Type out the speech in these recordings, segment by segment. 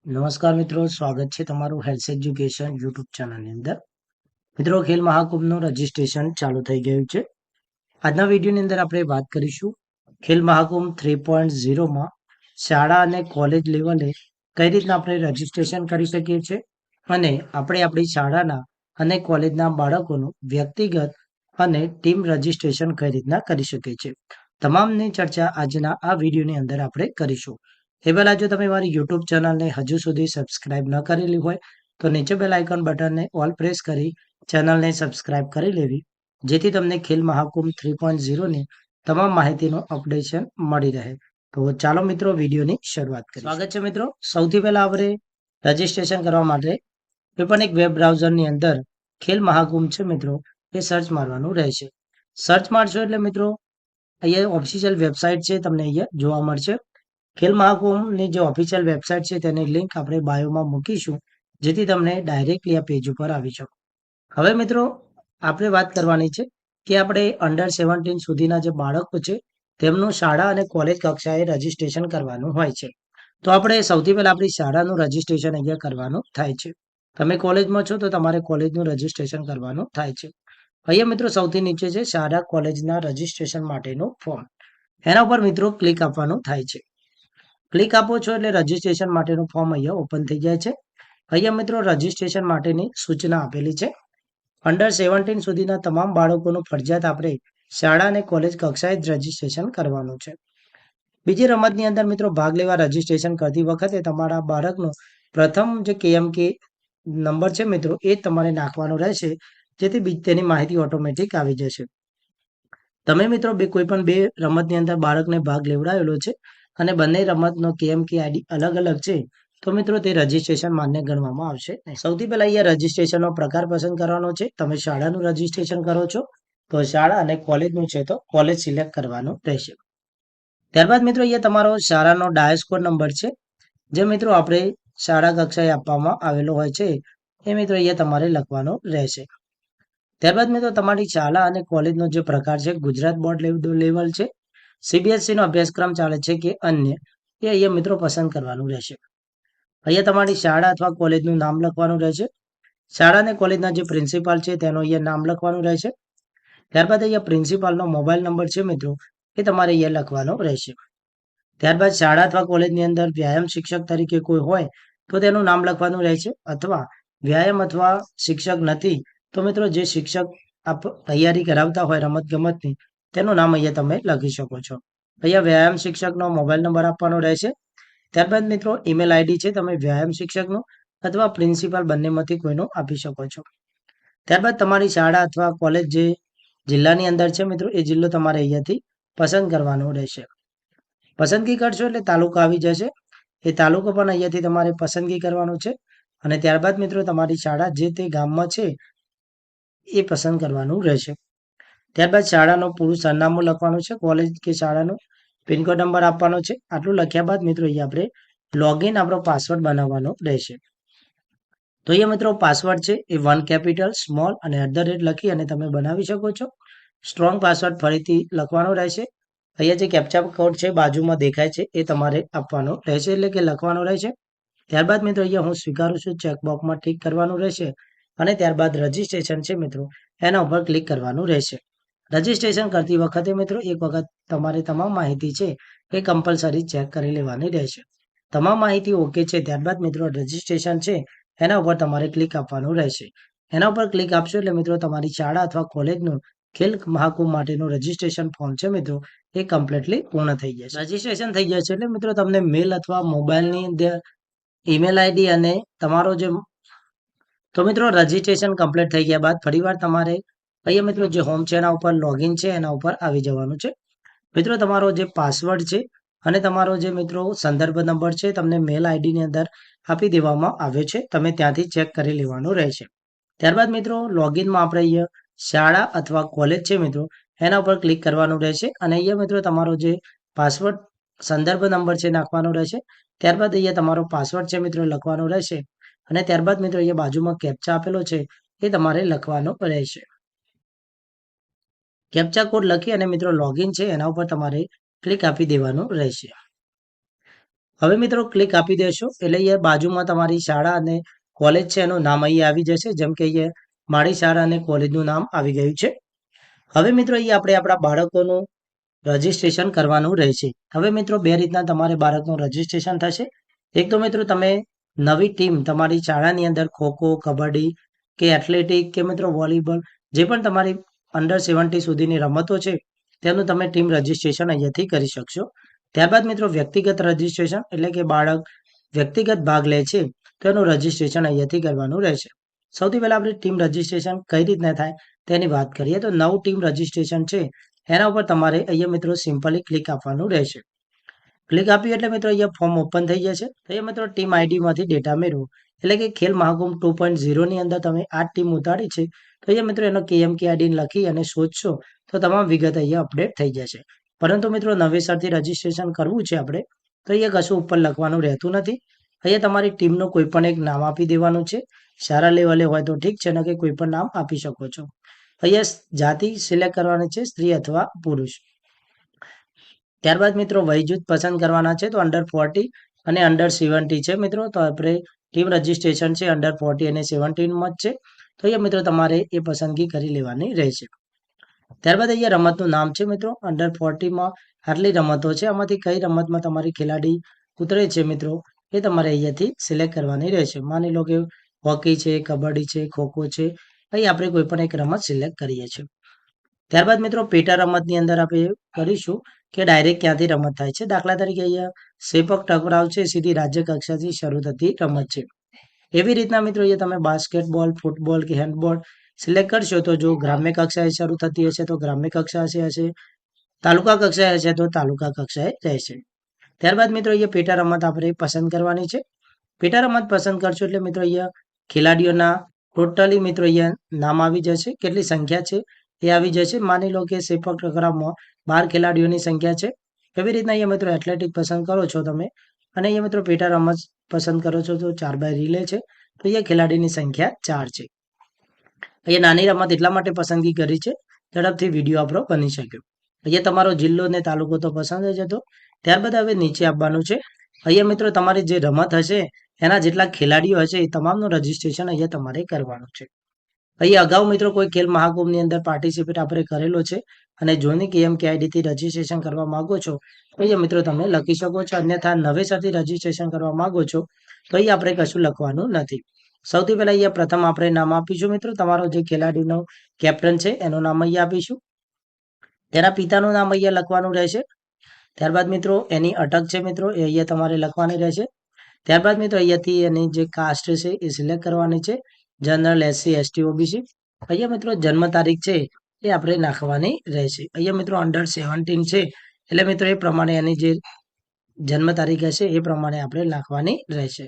નમસ્કાર મિત્રો, સ્વાગત છે તમારું હેલ્થ એજ્યુકેશન યુટ્યુબ ચેનલની અંદર. મિત્રો, ખેલ મહાકુંભનું રજીસ્ટ્રેશન ચાલુ થઈ ગયું છે. આજના વિડીયોની અંદર આપણે વાત કરીશું ખેલ મહાકુંભ 3.0માં શાળા અને કોલેજ લેવલે કઈ રીતના આપણે રજીસ્ટ્રેશન કરી શકીએ છીએ અને આપણે આપણી શાળાના અને કોલેજના બાળકોનું વ્યક્તિગત અને ટીમ રજીસ્ટ્રેશન કઈ રીતના કરી શકીએ છીએ. તમામની ચર્ચા આજના આ વિડીયોની અંદર આપણે કરીશું. એ પહેલાં જો તમે મારી યુટ્યુબ ચેનલને હજુ સુધી સબસ્ક્રાઇબ ન કરેલી હોય તો નીચે બેલ આઇકોન બટનને ઓલ પ્રેસ કરી ચેનલને સબસ્ક્રાઇબ કરી લેવી, જેથી તમને ખેલ મહાકુંભ 3.0ની તમામ માહિતીનું અપડેશન મળી રહે. તો ચાલો મિત્રો, વિડીયોની શરૂઆત કરીએ. સ્વાગત છે મિત્રો. સૌથી પહેલા આપણે રજીસ્ટ્રેશન કરવા માટે કોઈ પણ એક વેબ બ્રાઉઝરની અંદર ખેલ મહાકુંભ છે મિત્રો, એ સર્ચ મારવાનું રહેશે. સર્ચ મારશો એટલે મિત્રો અહીંયા ઓફિશિયલ વેબસાઇટ છે તમને અહીંયા જોવા મળશે. ખેલ મહાકુંભની જે ઓફિશિયલ વેબસાઇટ છે તેની લિંક આપણે બાયોમાં મૂકીશું, જેથી તમને ડાયરેક્ટલી આ પેજ ઉપર આવી શકો. હવે મિત્રો આપણે વાત કરવાની છે કે આપણે અંડર 17 સુધીના જે બાળકો છે તેમનું શાળા અને કોલેજ કક્ષાએ રજીસ્ટ્રેશન કરવાનું હોય છે. તો આપણે સૌથી પહેલા આપણી શાળાનું રજીસ્ટ્રેશન અહીંયા કરવાનું થાય છે. તમે કોલેજમાં છો તો તમારે કોલેજનું રજીસ્ટ્રેશન કરવાનું થાય છે. અહીંયા મિત્રો સૌથી નીચે છે શાળા કોલેજના રજીસ્ટ્રેશન માટેનું ફોર્મ. એના ઉપર મિત્રો ક્લિક આપવાનું થાય છે. ક્લિક આપો છો એટલે રજીસ્ટ્રેશન માટેનું ફોર્મ અહીંયા ઓપન થઈ જાય છે. અહીંયા મિત્રો રજીસ્ટ્રેશન માટેની સૂચના આપેલી છે. અંડર 17 સુધીના તમામ બાળકોનું ફરજિયાત આપણે શાળા અને કોલેજ કક્ષાએ જ રજીસ્ટ્રેશન કરવાનું છે. બીજી રમતની અંદર મિત્રો ભાગ લેવા રજીસ્ટ્રેશન કરતી વખતે તમારા બાળકનો પ્રથમ જે KMK નંબર છે મિત્રો એ તમારે નાખવાનો રહેશે, જેથી તેની માહિતી ઓટોમેટિક આવી જશે. તમે મિત્રો કોઈ પણ બે રમતની અંદર બાળકને ભાગ લેવડાવેલો છે અને બંને રમતનો KMK ID અલગ અલગ છે, તો મિત્રો તે રજીસ્ટ્રેશન માન્ય ગણવામાં આવશે. સૌથી પહેલા અહીંયા રજીસ્ટ્રેશનનો પ્રકાર પસંદ કરવાનો છે. તમે શાળાનું રજીસ્ટ્રેશન કરો છો તો શાળા અને કોલેજનું છે તો કોલેજ સિલેક્ટ કરવાનું રહેશે. ત્યારબાદ મિત્રો અહીંયા તમારો શાળાનો ડાયસ કોડ નંબર છે, જે મિત્રો આપણે શાળા કક્ષાએ આપવામાં આવેલો હોય છે, એ મિત્રો અહીંયા તમારે લખવાનો રહેશે. ત્યારબાદ મિત્રો તમારી શાળા અને કોલેજનો જે પ્રકાર છે ગુજરાત બોર્ડ લેવલ છે, CBSE નો અભ્યાસક્રમ ચાલે છે કે અન્ય, એ અહીંયા મિત્રો પસંદ કરવાનું રહેશે. અહીંયા તમારી શાળા અથવા કોલેજનું નામ લખવાનું રહેશે. શાળા અને કોલેજના જે પ્રિન્સિપાલ છે તેનું અહીંયા નામ લખવાનું રહેશે. ત્યારબાદ અહીંયા પ્રિન્સિપાલનો મોબાઈલ નંબર છે મિત્રો, એ તમારે અહીંયા લખવાનો રહેશે. ત્યારબાદ શાળા અથવા કોલેજની અંદર વ્યાયામ શિક્ષક તરીકે કોઈ હોય તો તેનું નામ લખવાનું રહેશે, અથવા વ્યાયામ અથવા શિક્ષક નથી તો મિત્રો જે શિક્ષક આપ તૈયારી કરાવતા હોય રમત ગમતની તેનું નામ અહીંયા તમે લખી શકો છો. અહીંયા વ્યાયામ શિક્ષકનો મોબાઈલ નંબર આપવાનો રહેશે. ત્યારબાદ મિત્રો ઈમેલ ID છે, તમે વ્યાયામ શિક્ષકનું અથવા પ્રિન્સિપાલ બંનેમાંથી કોઈનું આપી શકો છો. ત્યારબાદ તમારી શાળા અથવા કોલેજ જે જિલ્લાની અંદર છે મિત્રો એ જિલ્લો તમારે અહીંયાથી પસંદ કરવાનો રહેશે. પસંદગી કરશો એટલે તાલુકો આવી જશે. એ તાલુકો પણ અહીંયાથી તમારે પસંદગી કરવાનો છે. અને ત્યારબાદ મિત્રો તમારી શાળા જે તે ગામમાં છે એ પસંદ કરવાનું રહેશે. ત્યારબાદ શાળાનું પૂરું સરનામું લખવાનું છે, કોલેજ કે શાળાનું પિનકોડ નંબર આપવાનો છે. આટલું લખ્યા બાદ મિત્રો અહીંયા આપણે લોગિન આપણો પાસવર્ડ બનાવવાનો રહેશે. તો અહીંયા મિત્રો પાસવર્ડ છે એ 1 કેપિટલ, સ્મોલ અને @ લખી અને તમે બનાવી શકો છો. સ્ટ્રોંગ પાસવર્ડ ફરીથી લખવાનો રહેશે. અહીંયા જે કેપ્ચા કોડ છે બાજુમાં દેખાય છે એ તમારે આપવાનો રહેશે, એટલે કે લખવાનો રહેશે. ત્યારબાદ મિત્રો અહીંયા હું સ્વીકારું છું ચેકબોક્સમાં ટિક કરવાનું રહેશે અને ત્યારબાદ રજીસ્ટ્રેશન છે મિત્રો એના ઉપર ક્લિક કરવાનું રહેશે. રજીસ્ટ્રેશન કરતી વખતે મિત્રો એક વખત તમારે તમામ માહિતી છે એ કમ્પલસરી ચેક કરી લેવાની રહેશે. તમામ માહિતી ઓકે છે ત્યારબાદ મિત્રો રજીસ્ટ્રેશન છે એના ઉપર તમારે ક્લિક આપવાનું રહેશે. એના ઉપર ક્લિક આપશો એટલે મિત્રો તમારી શાળા અથવા કોલેજનું ખેલ મહાકુંભ માટેનું રજીસ્ટ્રેશન ફોર્મ છે મિત્રો એ કમ્પ્લીટલી પૂર્ણ થઈ જશે. રજીસ્ટ્રેશન થઈ જશે એટલે મિત્રો તમને મેલ અથવા મોબાઈલની અંદર ઈમેલ ID અને તમારો જે તો મિત્રો રજીસ્ટ્રેશન કમ્પ્લીટ થઈ ગયા બાદ ફરીવાર તમારે અહીંયા મિત્રો જે હોમ છે એના ઉપર લોગિન છે એના ઉપર આવી જવાનું છે. મિત્રો તમારો જે પાસવર્ડ છે અને તમારો જે મિત્રો સંદર્ભ નંબર છે તમને મેલ ID ની અંદર આપી દેવામાં આવ્યો છે, તમે ત્યાંથી ચેક કરી લેવાનું રહેશે. ત્યારબાદ મિત્રો લોગિનમાં આપણે અહીંયા શાળા અથવા કોલેજ છે મિત્રો એના ઉપર ક્લિક કરવાનું રહેશે અને અહીંયા મિત્રો તમારો જે પાસવર્ડ સંદર્ભ નંબર છે નાખવાનો રહેશે. ત્યારબાદ અહીંયા તમારો પાસવર્ડ છે મિત્રો લખવાનો રહેશે અને ત્યારબાદ મિત્રો અહીંયા બાજુમાં કેપ્ચા આપેલો છે એ તમારે લખવાનો રહેશે. કેપ્ચા કોડ લખી અને મિત્રો લોગિન છે એના ઉપર તમારે ક્લિક આપી દેવાનું રહેશે. હવે મિત્રો ક્લિક આપી દેશો એટલે અહીંયા બાજુમાં તમારી શાળા અને કોલેજ છે એનું નામ અહીંયા આવી જશે. જેમ કે અહીંયા મારી શાળા અને કોલેજનું નામ આવી ગયું છે. હવે મિત્રો અહીંયા આપણે આપણા બાળકોનું રજીસ્ટ્રેશન કરવાનું રહેશે. હવે મિત્રો બે રીતના તમારે બાળકનું રજીસ્ટ્રેશન થશે. એક તો મિત્રો તમે નવી ટીમ તમારી શાળાની અંદર ખોખો, કબડ્ડી કે એથ્લેટિક કે મિત્રો વોલીબોલ જે પણ તમારી અંડર 70 સુધીની રમતો છે તેનું તમે ટીમ રજીસ્ટ્રેશન અહીંયાથી કરી શકશો. ત્યારબાદ મિત્રો વ્યક્તિગત રજીસ્ટ્રેશન એટલે કે બાળક વ્યક્તિગત ભાગ લે છે તો એનું રજીસ્ટ્રેશન અહીંયાથી કરવાનું રહેશે. સૌથી પહેલા આપણે ટીમ રજીસ્ટ્રેશન કઈ રીતના થાય તેની વાત કરીએ તો નવું ટીમ રજીસ્ટ્રેશન છે એના ઉપર તમારે અહીંયા મિત્રો સિમ્પલી ક્લિક આપવાનું રહેશે. ક્લિક આપ્યું એટલે મિત્રો અહીંયા ફોર્મ ઓપન થઈ જશે. તો અહીંયા મિત્રો ટીમ આઈડીમાંથી ડેટા મેળવો એટલે કે ખેલ મહાકુંભ 2.0 ની અંદર તમે આ ટીમ ઉતારી છે તો અહીંયા મિત્રો એનો KMK આઈડી લખી અને શોધશો તો તમામ વિગત અહીંયા અપડેટ થઈ જશે. પરંતુ મિત્રો નવેસરથી રજીસ્ટ્રેશન કરવું છે આપણે તો અહીંયા કશું ઉપર લખવાનું રહેતું નથી. અહીંયા તમારી ટીમનું કોઈ પણ એક નામ આપી દેવાનું છે. સારા લેવલે હોય તો ઠીક છે, ને કે કોઈ પણ નામ આપી શકો છો. અહીંયા જાતિ સિલેક્ટ કરવાની છે, સ્ત્રી અથવા પુરુષ. ત્યારબાદ મિત્રો વય જૂથ પસંદ કરવાના છે તો અંડર 40 અને અંડર 70 છે મિત્રો. તો આપણે ટીમ રજીસ્ટ્રેશન છે અંડર 40 અને 70 માં જ છે. તો અહીંયા મિત્રો તમારે એ પસંદગી કરી લેવાની રહેશે. ત્યારબાદ અહીંયા રમતનું નામ છે મિત્રો. અંડર 40 માં આટલી રમતો છે, આમાંથી કઈ રમતમાં તમારી ખેલાડી ઉતરે છે મિત્રો એ તમારે અહીંયાથી સિલેક્ટ કરવાની રહેશે. માની લો કે હોકી છે, કબડ્ડી છે, ખોખો છે, અહીં આપણે કોઈ પણ એક રમત સિલેક્ટ કરીએ છીએ. ત્યારબાદ મિત્રો પેટા રમતની અંદર આપણે કરીશું કે ડાયરેક્ટ ક્યાંથી રમત થાય છે. દાખલા તરીકે અહીંયા સેપક ટકરાવ છે, સીધી રાજ્ય કક્ષાથી શરૂ થતી રમત છે. એવી રીતના મિત્રો અહીંયા તમે બાસ્કેટબોલ, ફૂટબોલ કે હેન્ડબોલ સિલેક્ટ કરશો તો જો ગ્રામ્ય કક્ષાએ શરૂ થતી હશે તો ગ્રામ્ય કક્ષા હશે, તાલુકા કક્ષાએ હશે તો તાલુકા કક્ષાએ રહેશે. ત્યારબાદ મિત્રો અહીંયા પેટા રમત આપણે પસંદ કરવાની છે. પેટા રમત પસંદ કરશો એટલે મિત્રો અહીંયા ખેલાડીઓના ટોટલી મિત્રો અહીંયા નામ આવી જશે, કેટલી સંખ્યા છે એ આવી જશે. માની લો કે સેપક ટકરાવમાં 12 ખેલાડીઓની સંખ્યા છે. એવી રીતના અહીંયા મિત્રો એથ્લેટિક પસંદ કરો છો તમે અને અહીંયા મિત્રો પેટા રમત પસંદ કરો છો તો 4 બાય રિલે છે. તો અહીંયા ખેલાડીની સંખ્યા 4 છે. અહીંયા નાની રમત એટલા માટે પસંદગી કરી છે ઝડપથી વિડીયો આપણો બની શક્યો. અહીંયા તમારો જિલ્લો ને તાલુકો તો પસંદ જ હતો. ત્યારબાદ હવે નીચે આપવાનું છે. અહીંયા મિત્રો તમારી જે રમત હશે એના જેટલા ખેલાડીઓ હશે એ તમામનું રજીસ્ટ્રેશન અહીંયા તમારે કરવાનું છે. અહીંયા અગાઉ મિત્રો કોઈ ખેલ મહાકુંભની અંદર પાર્ટિસિપેટ આપણે કરેલો છે અને જોની KMK આઈડીથી રજીસ્ટ્રેશન કરવા માંગો છો તો અહીંયા મિત્રો તમે લખી શકો છો. અન્યથા નવેસરથી રજીસ્ટ્રેશન કરવા માંગો છો તો અહીંયા આપણે કશું લખવાનું નથી. સૌથી પહેલા અહીંયા પ્રથમ આપણે નામ આપીશું મિત્રો. તમારો જે ખેલાડીનો કેપ્ટન છે એનું નામ અહીંયા આપીશું. તેના પિતાનું નામ અહીંયા લખવાનું રહેશે. ત્યારબાદ મિત્રો એની અટક છે મિત્રો એ અહીંયા તમારે લખવાની રહેશે. ત્યારબાદ મિત્રો અહીંયાથી એની જે કાસ્ટ છે એ સિલેક્ટ કરવાની છે, જનરલ, SC, ST, OBC. અહીંયા મિત્રો જન્મ તારીખ છે એ આપણે નાખવાની રહેશે. અહીંયા મિત્રો અંડર 17 છે એટલે મિત્રો એ પ્રમાણે એની જે જન્મ તારીખ હશે એ પ્રમાણે આપણે નાખવાની રહેશે.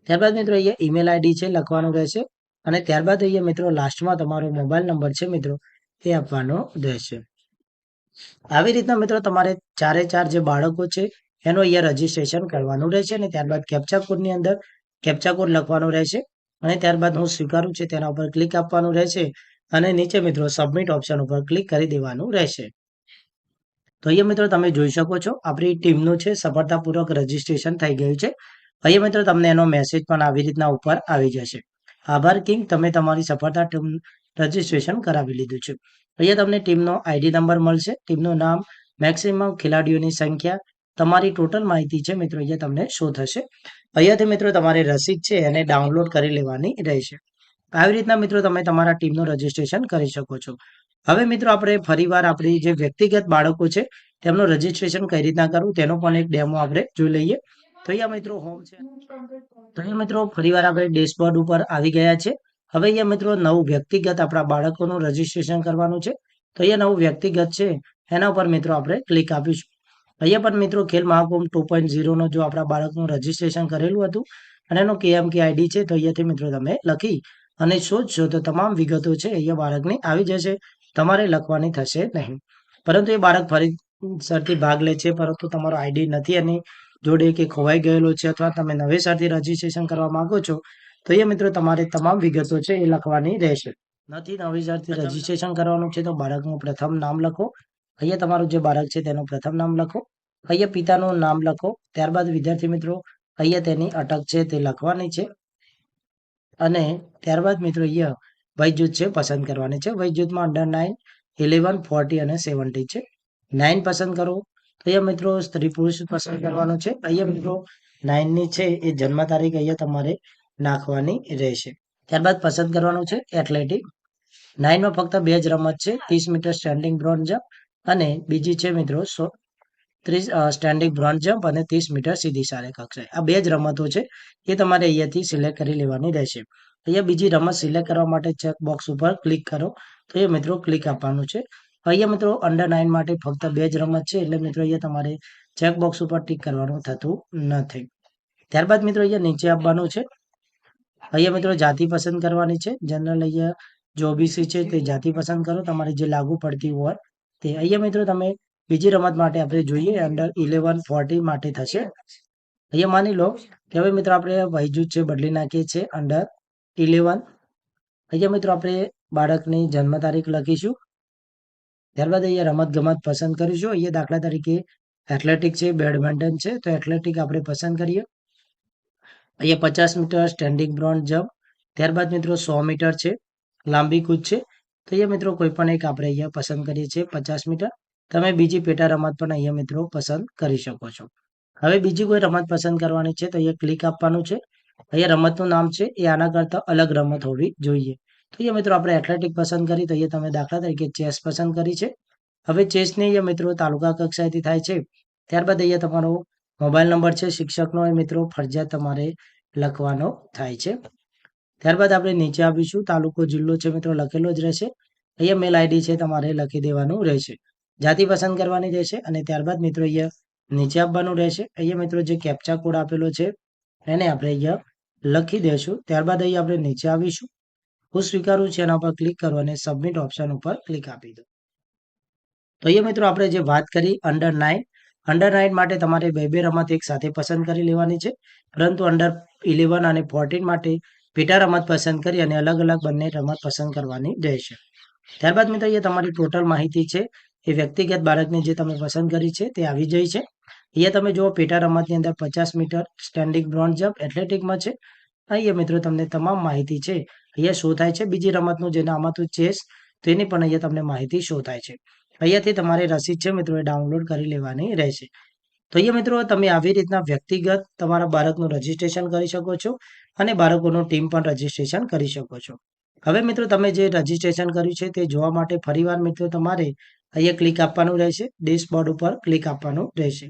ત્યારબાદ મિત્રો અહીંયા ઈમેલ આઈડી છે લખવાનું રહેશે અને ત્યારબાદ અહીંયા મિત્રો લાસ્ટમાં તમારો મોબાઈલ નંબર છે મિત્રો એ આપવાનો રહેશે. આવી રીતના મિત્રો તમારે 4 જે બાળકો છે એનું અહીંયા રજીસ્ટ્રેશન કરવાનું રહેશે અને ત્યારબાદ કેપ્ચા કોડની અંદર કેપ્ચા કોડ લખવાનો રહેશે અને ત્યારબાદ હું સ્વીકારું છે તેના ઉપર ક્લિક આપવાનું રહેશે અને નીચે મિત્રો સબમિટ ઓપ્શન ઉપર ક્લિક કરી દેવાનું રહેશે. તો અહીંયા મિત્રો તમે જોઈ શકો છો આપણી ટીમનું છે સફળતાપૂર્વક રજીસ્ટ્રેશન થઈ ગયું છે. અહીંયા મિત્રો તમને એનો મેસેજ પણ આવી રીતના ઉપર આવી જશે. આભાર કિંગ, તમે તમારી સફળતા ટીમ રજીસ્ટ્રેશન કરાવી લીધું છે. અહીંયા તમને ટીમનો આઈડી નંબર મળશે, ટીમનું નામ, મેક્સિમમ ખેલાડીઓની સંખ્યા, તમારી ટોટલ માહિતી છે મિત્રો અહીંયા તમને શો થશે. અહીંયાથી મિત્રો તમારી રસીદ છે એને ડાઉનલોડ કરી લેવાની રહેશે. આવી રીતના મિત્રો તમે તમારા ટીમનું રજીસ્ટ્રેશન કરી શકો છો. હવે મિત્રો આપણે ફરીવાર આપણી જે વ્યક્તિગત બાળકો છે તેમનું રજીસ્ટ્રેશન કઈ રીતના કરવું તેનો પણ એક ડેમો આપણે જોઈ લઈએ. તો અહીંયા મિત્રો હોમ છે. તો અહીંયા મિત્રો ફરીવાર આપણે ડેશબોર્ડ ઉપર આવી ગયા છે. હવે અહીંયા મિત્રો નવું વ્યક્તિગત આપણા બાળકોનું રજીસ્ટ્રેશન કરવાનું છે. તો અહીંયા નવું વ્યક્તિગત છે એના ઉપર મિત્રો આપણે ક્લિક આપીશું. અહીંયા પણ મિત્રો ખેલ મહાકુંભ 2.0 નો જો આપણા બાળકનું રજીસ્ટ્રેશન કરેલું હતું અને એનો KMK આઈડી છે તો અહીંયાથી મિત્રો તમે લખી અને શોધશો તો તમામ વિગતો છે અહીંયા બાળકની આવી જશે. તમારે લખવાની થશે નહીં. પરંતુ એ બાળક ફરીથી ભાગ લે છે પરંતુ તમારો આઈડી નથી એની જોડે કે ખોવાઈ ગયેલો છે અથવા તમે નવેસરથી રજીસ્ટ્રેશન કરવા માંગો છો તો એ મિત્રો તમારે તમામ વિગતો છે એ લખવાની રહેશે. નથી નવેસરથી રજીસ્ટ્રેશન કરવાનું છે તો બાળકનું પ્રથમ નામ લખો. અહીંયા તમારું જે બાળક છે તેનું પ્રથમ નામ લખો. અહીંયા પિતાનું નામ લખો. ત્યારબાદ વિદ્યાર્થી મિત્રો અહીંયા તેની અટક છે તે લખવાની છે અને ત્યારબાદ મિત્રો અહીંયા વય જૂથ છે પસંદ કરવાની છે. વય જૂથમાં અંડર 9, 11, 40 અને 70 છે. 9 પસંદ કરો. તો અહીંયા મિત્રો સ્ત્રી પુરુષ પસંદ કરવાનું છે. અહીંયા મિત્રો 9 ની છે એ જન્મ તારીખ અહીંયા તમારે નાખવાની રહેશે. ત્યારબાદ પસંદ કરવાનું છે એથ્લેટિક. 9 માં ફક્ત 2 જ રમત છે, 30 મીટર સ્ટેન્ડિંગ બ્રોન્ઝ જમ્પ અને બીજી છે મિત્રો 30 સ્ટેન્ડિંગ બ્રોન્ઝ જમ્પ અને 30 મીટર સીધી સારે કક્ષાએ. આ 2 જ રમતો છે એ તમારે અહીંયાથી સિલેક્ટ કરી લેવાની રહેશે. અહીંયા બીજી રમત સિલેક્ટ કરવા માટે ચેક બોક્સ ઉપર ક્લિક કરો. તો એ મિત્રો ક્લિક આપવાનું છે. અહીંયા મિત્રો અંડર 9 માટે ફક્ત 2 જ રમત છે એટલે મિત્રો અહીંયા તમારે ચેક બોક્સ ઉપર ટીક કરવાનું થતું નથી. ત્યારબાદ મિત્રો અહીંયા નીચે આપવાનું છે. અહીંયા મિત્રો જાતિ પસંદ કરવાની છે. જનરલ અહીંયા જો ઓબીસી છે તે જાતિ પસંદ કરો તમારે જે લાગુ પડતી હોય તે. અહીંયા મિત્રો તમે બીજી રમત માટે આપણે જોઈએ અંડર 11, 40 માટે થશે. અહીંયા માની લો કે હવે મિત્રો આપણે વય જૂથ છે બદલી નાખીએ છીએ અંડર 11. અહીંયા મિત્રો આપણે બાળકની જન્મ તારીખ લખીશું. ત્યારબાદ અહીંયા રમત ગમત પસંદ કરીશું. અહીંયા દાખલા તરીકે એથ્લેટિક છે, બેડમિન્ટન છે, તો એથ્લેટિક આપણે પસંદ કરીએ. અહીંયા 50 મીટર સ્ટેન્ડિંગ બ્રોન્ઝ જમ્પ. ત્યારબાદ મિત્રો 100 મીટર છે, લાંબી કૂદ છે. તો અહીંયા મિત્રો કોઈ પણ એક આપણે અહીંયા પસંદ કરીએ છીએ 50 મીટર. તમે બીજી પેટા રમત પણ અહીંયા મિત્રો પસંદ કરી શકો છો. હવે બીજી કોઈ રમત પસંદ કરવાની છે તો અહીંયા ક્લિક આપવાનું છે. અહીંયા રમતનું નામ છે એ આના કરતાં અલગ રમત હોવી જોઈએ. તો અહીંયા મિત્રો આપણે એથ્લેટિક પસંદ કરી તો અહીંયા તમે દાખલા તરીકે ચેસ પસંદ કરી છે. હવે ચેસની અહીંયા મિત્રો તાલુકા કક્ષાએથી થાય છે. ત્યારબાદ અહીંયા તમારો મોબાઈલ નંબર છે શિક્ષકનો એ મિત્રો ફરજિયાત તમારે લખવાનો થાય છે. ત્યારબાદ આપણે નીચે આવીશું. તાલુકો જિલ્લો છે મિત્રો લખેલો જ રહેશે. અહીંયા મેલ આઈડી છે તમારે લખી દેવાનું રહેશે. જાતિ પસંદ કરવાની રહેશે અને ત્યારબાદ મિત્રો અહીંયા નીચે આપવાનું રહેશે. અહીંયા મિત્રો જે કેપ્ચા કોડ આપેલો છે એને આપણે અહીંયા લખી દઈશું. ત્યારબાદ અહીંયા આપણે નીચે આવીશું. હું સ્વીકારું છું એના પર ક્લિક કરો અને સબમિટ ઓપ્શન ઉપર ક્લિક આપી દો. તો અહીંયા મિત્રો આપણે જે વાત કરી અંડર 9 માટે તમારે બે રમત એક સાથે પસંદ કરી લેવાની છે. પરંતુ અંડર 11 અને 14 માટે પેટા રમત પસંદ કરી અને અલગ અલગ બંને રમત પસંદ કરવાની રહેશે. ત્યારબાદ મિત્રો અહીંયા તમારી ટોટલ માહિતી છે એ વ્યક્તિગત બાળકની જે તમે પસંદ કરી છે તે આવી જાય છે. અહીંયા તમે જુઓ પેટા રમતની અંદર 50 મીટર સ્ટેન્ડિંગ બ્રોન્ઝ જમ્પ એથ્લેટિકમાં છે. અહીંયા મિત્રો તમને તમામ માહિતી છે અહીંયા શો થાય છે. બીજી રમતનું જે નામ હતું ચેસ તેની પણ અહીંયા તમને માહિતી શો થાય છે. અહીંયાથી તમારે રસીદ છે મિત્રો એ ડાઉનલોડ કરી લેવાની રહેશે. તો અહીંયા મિત્રો તમે આવી રીતના વ્યક્તિગત તમારા બાળકનું રજીસ્ટ્રેશન કરી શકો છો અને બાળકોનું ટીમ પણ રજીસ્ટ્રેશન કરી શકો છો. હવે મિત્રો તમે જે રજીસ્ટ્રેશન કર્યું છે તે જોવા માટે ફરીવાર મિત્રો તમારે અહીંયા ક્લિક આપવાનું રહેશે. ડેશબોર્ડ ઉપર ક્લિક આપવાનું રહેશે.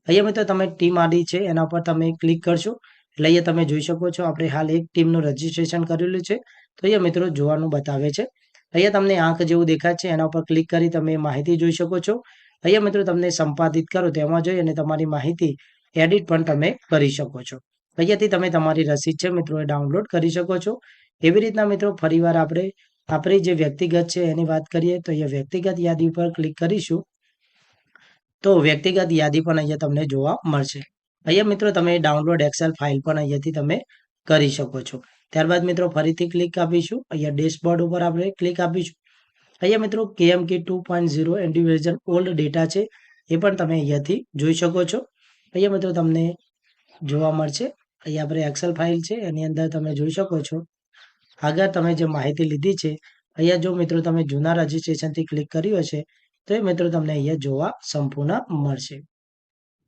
અહીંયા મિત્રો તમે ટીમ આડી છે એના પર તમે ક્લિક કરશો એટલે અહીંયા તમે જોઈ શકો છો આપણે હાલ એક ટીમનું રજીસ્ટ્રેશન કરેલું છે. તો અહીંયા મિત્રો જોવાનું બતાવે છે. અહીંયા તમને આંખ જેવું દેખાય છે એના ઉપર ક્લિક કરી તમે માહિતી જોઈ શકો છો. અહીંયા મિત્રો તમને સંપાદિત કરો તેમાં જઈ અને તમારી માહિતી એડિટ પણ તમે કરી શકો છો. અહીંયાથી તમે તમારી રસીદ છે મિત્રો એ ડાઉનલોડ કરી શકો છો. એવી રીતના મિત્રો ફરીવાર આપણે આપણી જે વ્યક્તિગત છે એની વાત કરીએ તો અહીંયા વ્યક્તિગત યાદી ઉપર ક્લિક કરીશું તો વ્યક્તિગત યાદી પણ અહીંયા તમને જોવા મળશે. અહીંયા મિત્રો તમે ડાઉનલોડ એક્સેલ ફાઇલ પણ અહીંયાથી તમે કરી શકો છો. ત્યારબાદ મિત્રો ફરીથી ક્લિક આપીશું. અહીંયા ડેશબોર્ડ ઉપર આપણે ક્લિક આપીશું. અહીંયા મિત્રો KMK 2.0 ઇન્ડિવિજ્યુઅલ ઓલ્ડ ડેટા છે એ પણ તમે અહીંયાથી જોઈ શકો છો. અહીંયા મિત્રો તમને જોવા મળશે. અહીંયા આપણે એક્સેલ ફાઇલ છે એની અંદર તમે જોઈ શકો છો. આગળ તમે જે માહિતી લીધી છે અહીંયા જો મિત્રો તમે જૂના રજીસ્ટ્રેશનથી ક્લિક કર્યું હશે તો એ મિત્રો તમને અહીંયા જોવા સંપૂર્ણ મળશે.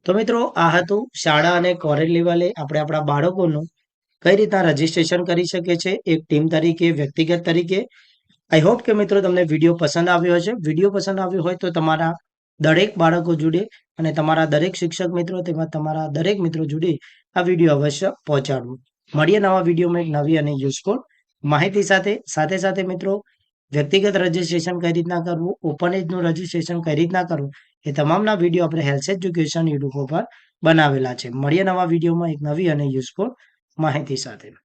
તો મિત્રો આ હતું શાળા અને કોલેજ લેવલે આપણે આપણા બાળકોનું કઈ રીતના રજીસ્ટ્રેશન કરી શકે છે એક ટીમ તરીકે વ્યક્તિગત તરીકે. આઈ હોપ કે મિત્રો તમને વિડીયો પસંદ આવ્યો હશે. વિડીયો પસંદ આવ્યો હોય તો તમારા દરેક બાળકો જોડે અને તમારા દરેક શિક્ષક મિત્રો તેમજ તમારા દરેક મિત્રો જોડે આ વિડીયો અવશ્ય પહોંચાડવું. મળીએ નવા વિડીયોમાં એક નવી અને યુઝફુલ માહિતી સાથે સાથે મિત્રો વ્યક્તિગત રજીસ્ટ્રેશન કઈ રીતના કરવું, ઓપન એજનું રજીસ્ટ્રેશન કઈ રીતના કરવું એ તમામના વિડીયો આપણે હેલ્થ એજ્યુકેશન યુટ્યુબ પર બનાવેલા છે. મળીએ નવા વિડીયોમાં એક નવી અને યુઝફુલ માહિતી સાથે.